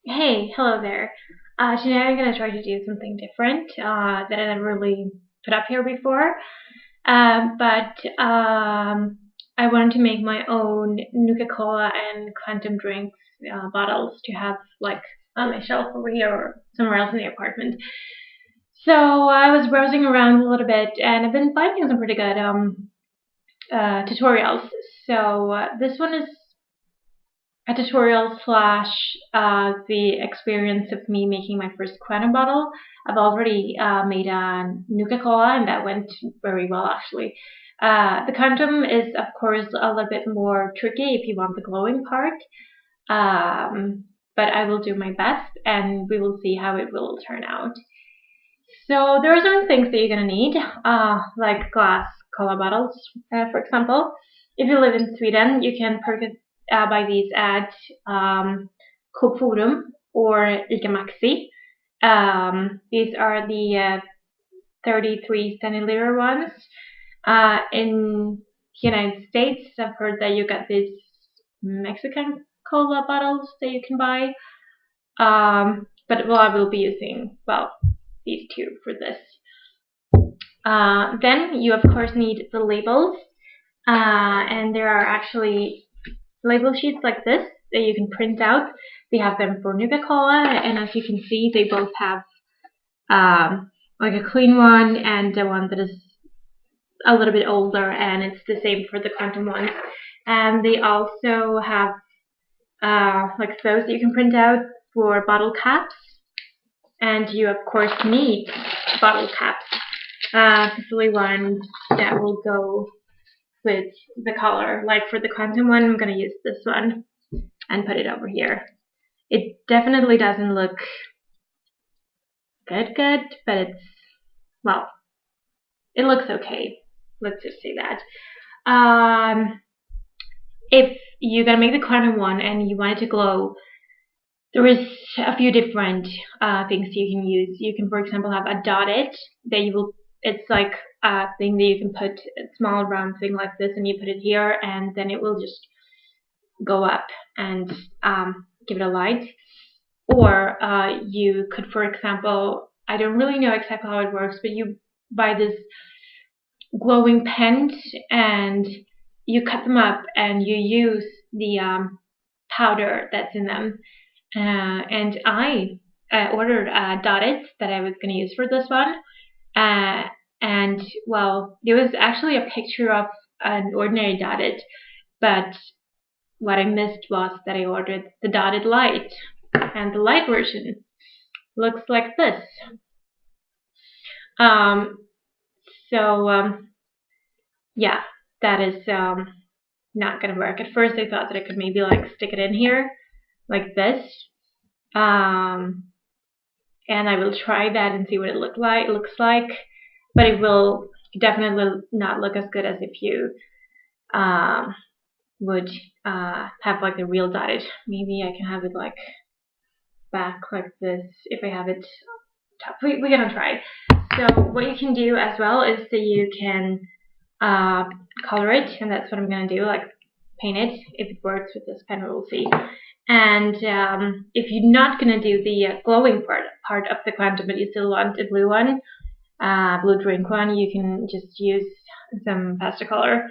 Hey, hello there. Today I'm going to try to do something different that I never really put up here before. But I wanted to make my own Nuka Cola and Quantum drinks bottles to have like on my shelf over here or somewhere else in the apartment. So I was browsing around a little bit and I've been finding some pretty good tutorials. So this one is a tutorial slash the experience of me making my first quantum bottle. I've already made a Nuka Cola and that went very well actually. The quantum is of course a little bit more tricky if you want the glowing part, but I will do my best and we will see how it will turn out. So there are some things that you're gonna need, like glass cola bottles, for example. If you live in Sweden, you can purchase buy these at Coop Forum or ICA Maxi. These are the 33 centiliter ones. In the United States, I've heard that you get these Mexican cola bottles that you can buy. But well, I will be using these two for this. Then you of course need the labels, and there are actually label sheets like this that you can print out. They have them for Nuka Cola, and as you can see, they both have like a clean one and the one that is a little bit older, and it's the same for the quantum ones. And they also have like those that you can print out for bottle caps, and you of course need bottle caps, especially one that will go with the color. Like for the quantum one, I'm going to use this one and put it over here. It definitely doesn't look good, but it's, well, it looks okay. Let's just say that. If you're going to make the quantum one and you want it to glow, there is a few different things you can use. You can, for example, have a dotted that you will, it's like a thing that you can put a small round thing like this and you put it here and then it will just go up and give it a light. Or you could, for example, I don't really know exactly how it works, but you buy this glowing pens and you cut them up and you use the powder that's in them. And I ordered a dotted that I was going to use for this one. And well, there was actually a picture of an ordinary dotted, but what I missed was that I ordered the dotted light, and the light version looks like this. Um, so yeah, that is not gonna work. At first, I thought that I could maybe like stick it in here like this, and I will try that and see what it looks like. But it will definitely not look as good as if you would have like the real dotted. Maybe I can have it like back like this if I have it top. We're gonna try. So what you can do as well is that you can color it, and that's what I'm gonna do, like paint it. If it works with this pen, we'll see. And if you're not gonna do the glowing part of the quantum, but you still want a blue one, blue drink one, you can just use some pastel color.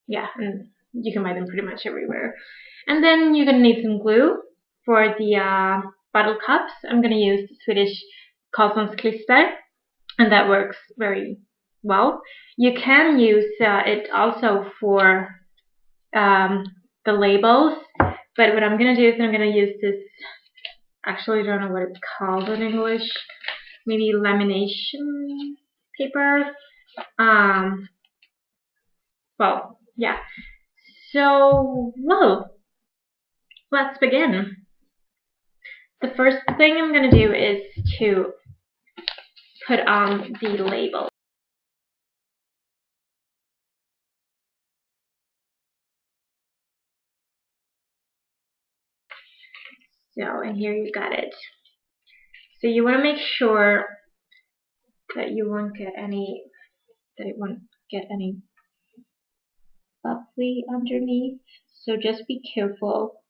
Yeah, and you can buy them pretty much everywhere. And then you're gonna need some glue for the bottle cups. I'm gonna use the Swedish Karlssonsklister, and that works very well. You can use it also for the labels, but what I'm gonna do is I'm gonna use this. Actually, I don't know what it's called in English. Maybe lamination paper. Well, yeah. So, well, let's begin. The first thing I'm going to do is to put on the label. So, and here you got it. So you want to make sure that you won't get any, that it won't get any bubbly underneath. So just be careful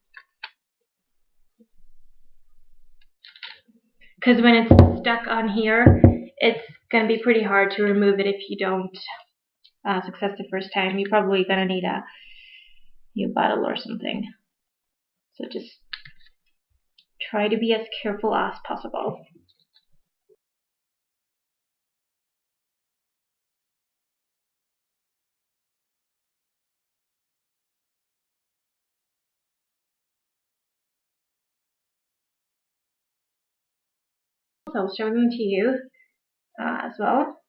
because when it's stuck on here, it's gonna be pretty hard to remove it if you don't success the first time. You're probably gonna need a new bottle or something. So just try to be as careful as possible. So I'll show them to you as well.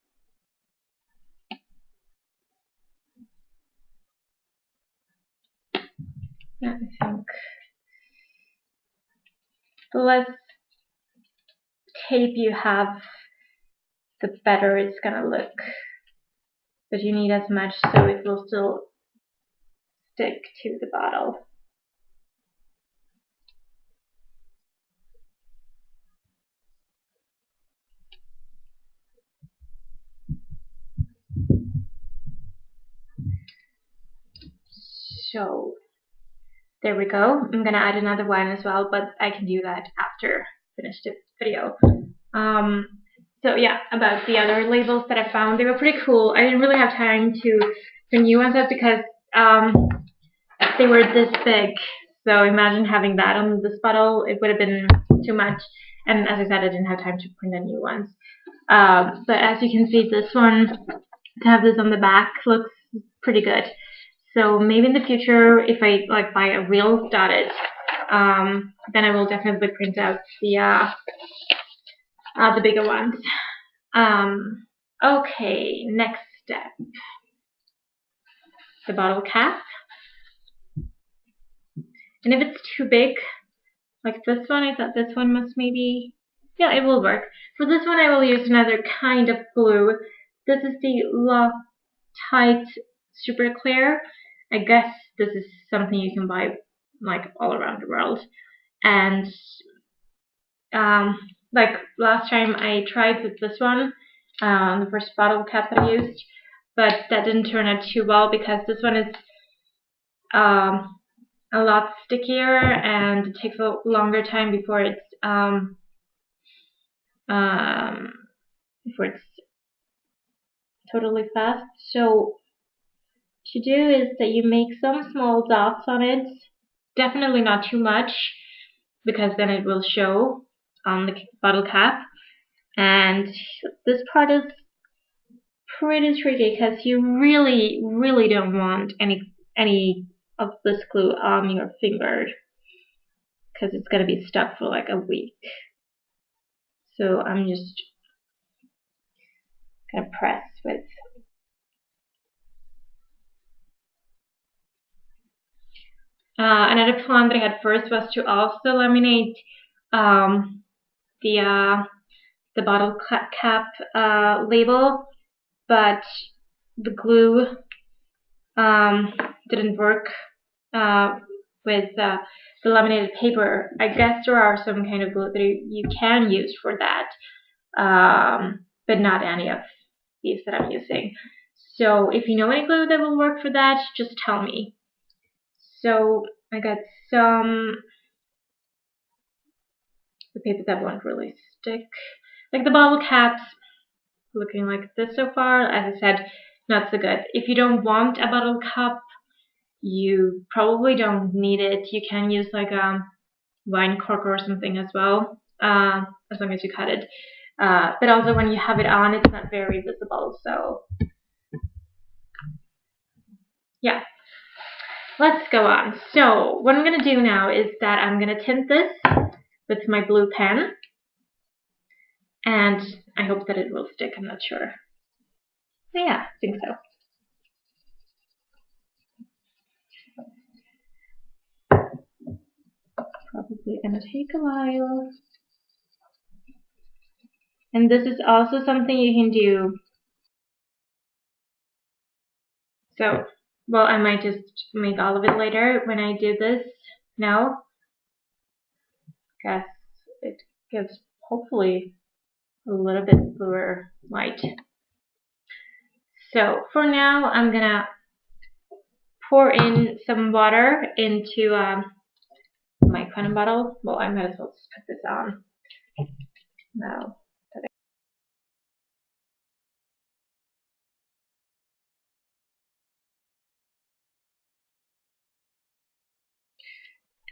I think the less tape you have, the better it's gonna look. But you need as much so it will still stick to the bottle. So there we go. I'm gonna add another one as well, but I can do that after I finish the video. So yeah, about the other labels that I found, they were pretty cool. I didn't really have time to new ones up because they were this big. So imagine having that on this bottle, it would have been too much. And as I said, I didn't have time to print the new ones. But as you can see, this one, to have this on the back, looks pretty good. So maybe in the future, if I like buy a real dotted, then I will definitely print out the bigger ones. Okay, next step. The bottle cap. And if it's too big, like this one, I thought this one must maybe, yeah, it will work. For this one, I will use another kind of glue. This is the Loctite Super Clear. I guess this is something you can buy like all around the world. And like last time I tried with this one, the first bottle cap that I used, but that didn't turn out too well because this one is a lot stickier and it takes a longer time before it's totally fast. So to do is that you make some small dots on it, definitely not too much because then it will show on the bottle cap. And this part is pretty tricky because you really don't want any of this glue on your finger because it's going to be stuck for like a week. So I'm just going to press with another plan that I had first was to also laminate the bottle cap label, but the glue didn't work with the laminated paper. I guess there are some kind of glue that you can use for that, but not any of these that I'm using. So if you know any glue that will work for that, just tell me. So I got some the paper that won't really stick. Like the bottle caps looking like this so far. As I said, not so good. If you don't want a bottle cap, you probably don't need it. You can use like a wine cork or something as well, as long as you cut it. But also when you have it on, it's not very visible. So yeah. Let's go on. So what I'm going to do now is that I'm going to tint this with my blue pen. And I hope that it will stick. I'm not sure. But yeah, I think so. Probably going to take a while. And this is also something you can do. So, well, I might just make all of it later when I do this now. Because it gives hopefully a little bit bluer light. So for now, I'm gonna pour in some water into my cotton bottle. Well, I might as well just put this on. No.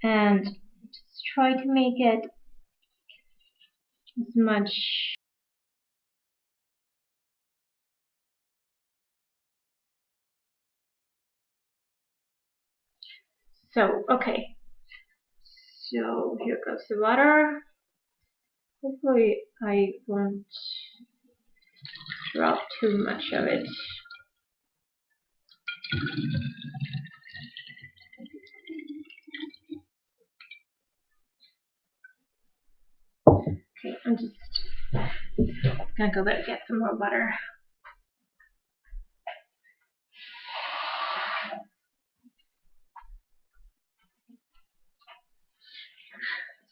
And just try to make it as much. So, okay. So here goes the water. Hopefully I won't drop too much of it. Okay, I'm just gonna go get some more butter.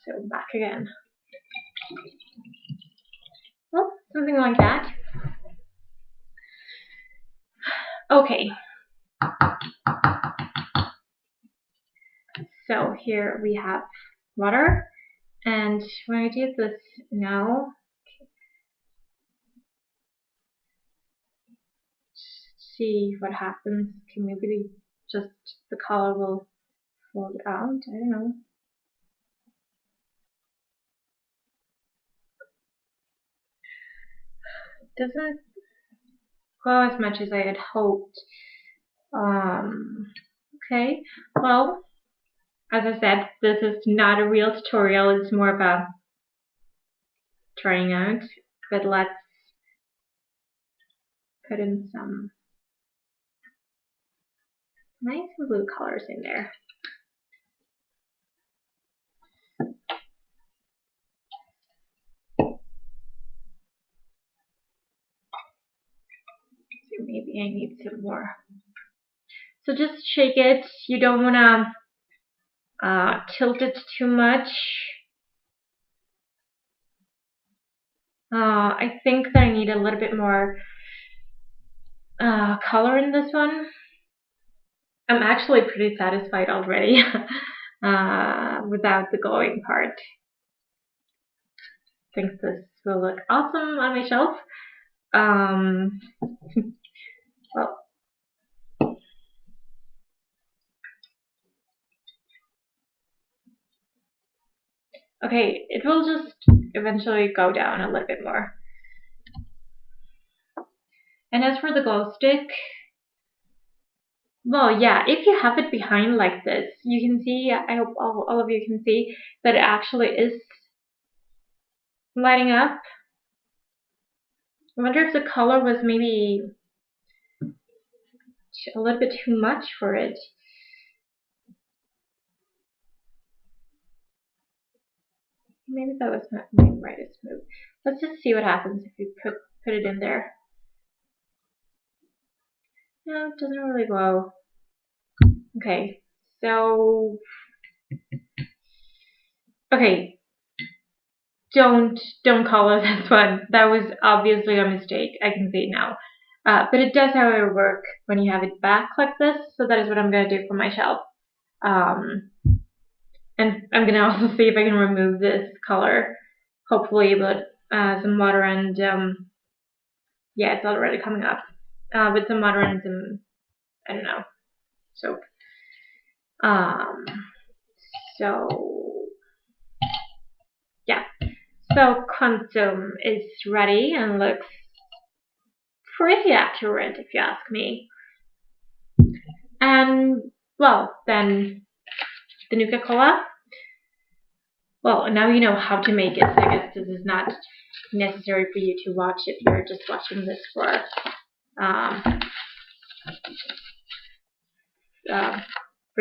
So back again. Well, something like that. Okay. So here we have water, and when I do this now, see what happens. Okay, maybe just the color will fall out. I don't know. It doesn't go as much as I had hoped. Okay, well, as I said, this is not a real tutorial. It's more about trying out. But let's put in some nice blue colors in there. So maybe I need some more. So just shake it. You don't want to tilt it too much. I think that I need a little bit more color in this one. I'm actually pretty satisfied already without the glowing part. I think this will look awesome on my shelf. Well, okay, it will just eventually go down a little bit more. And as for the glow stick, well, yeah, if you have it behind like this, you can see, I hope all of you can see, that it actually is lighting up. I wonder if the color was maybe a little bit too much for it. Maybe that was not my brightest move. Let's just see what happens if you put it in there. No, it doesn't really glow. Okay, so okay, don't color this one. That was obviously a mistake. I can see it now. But it does, however, work when you have it back like this. So that is what I'm going to do for my shelf. And I'm going to also see if I can remove this color, hopefully, but some water and yeah, it's already coming up. With some water and some, I don't know, soap. So yeah, so Quantum is ready and looks pretty accurate if you ask me. And well, then the Nuka Cola. Well, now you know how to make it. So I guess this is not necessary for you to watch if you're just watching this for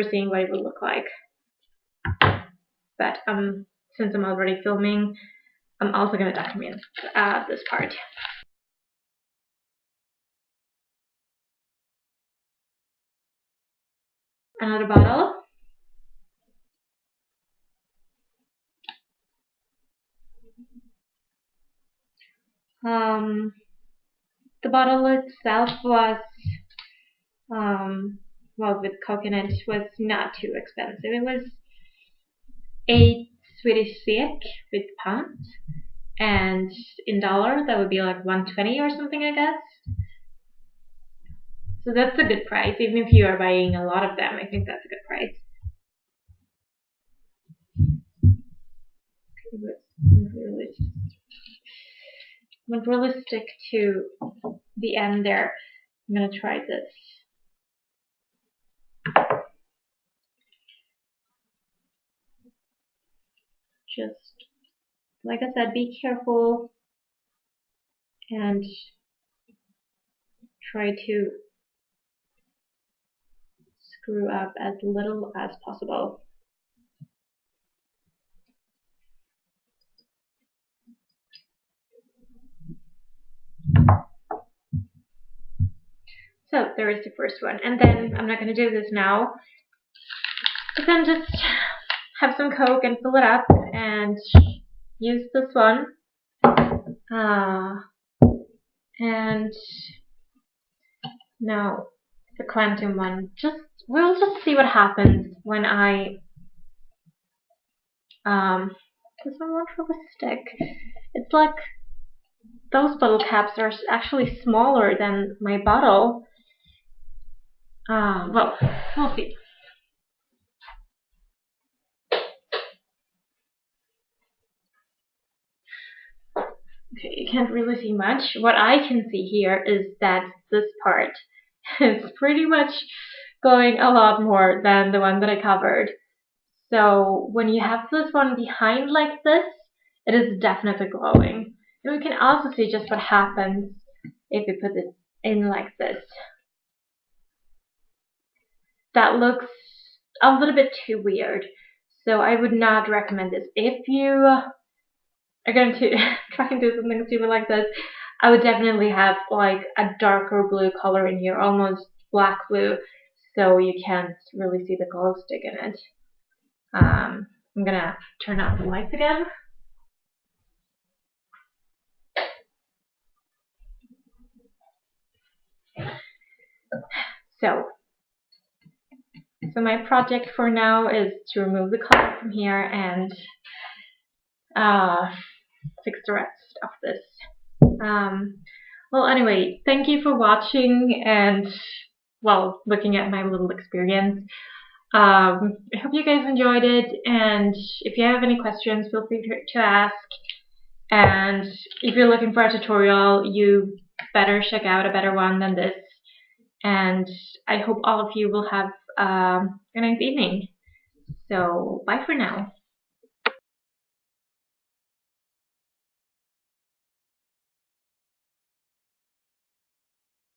seeing what it would look like. But since I'm already filming, I'm also going to document this part. Another bottle. The bottle itself was, well, with coconut, was not too expensive. It was 8 Swedish SEK with pounds, and in dollar that would be like 120 or something, I guess. So that's a good price. Even if you are buying a lot of them, I think that's a good price. Won't really stick to the end there. I'm gonna try this. Just like I said, be careful and try to screw up as little as possible. So there is the first one, and then I'm not going to do this now, but then just have some Coke and fill it up and use this one. And now the quantum one. We'll just see what happens when I this one won't really stick. It's like those bottle caps are actually smaller than my bottle. Well, we'll see. Okay, you can't really see much. What I can see here is that this part is pretty much going a lot more than the one that I covered. So when you have this one behind like this, it is definitely glowing. And we can also see just what happens if we put it in like this. That looks a little bit too weird. So I would not recommend this. If you are going to try and do something stupid like this, I would definitely have like a darker blue color in here, almost black blue, so you can't really see the glow stick in it. I'm gonna turn off the lights again. So my project for now is to remove the color from here and fix the rest of this. Well, anyway, thank you for watching and, well, looking at my little experience. I hope you guys enjoyed it, and if you have any questions, feel free to ask. And if you're looking for a tutorial, you better check out a better one than this. And I hope all of you will have a nice evening. So, bye for now.